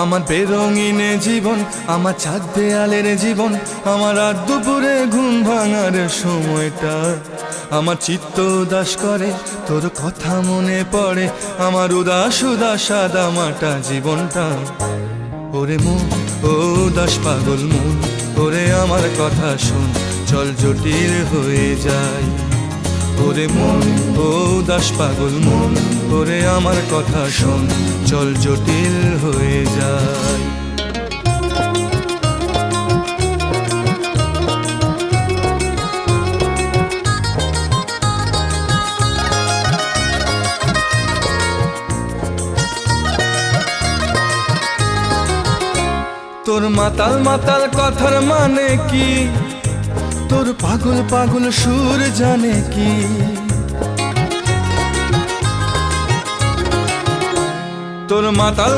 আমার বেরঙিনে জীবন, আমার ছাদ দেয়ালের জীবন, আমার রাত দুপুরে ঘুম ভাঙার সময়টা। আমার চিত্ত উদাস করে, তোর কথা মনে পড়ে, আমার উদাস উদাস সাদা মাটা জীবনটা। ওরে মন, ও উদাস পাগল মন, ওরে আমার কথা শোন, চল জটিল হয়ে যায়। ওরে মন, ও উদাস পাগল মন, ওরে আমার কথা শোন, চল জটিল হয়ে যায়। তোর মাতাল মাতাল কথার মানে কি, তোর পাগল পাগল সুর জানে কি? তোর মাতাল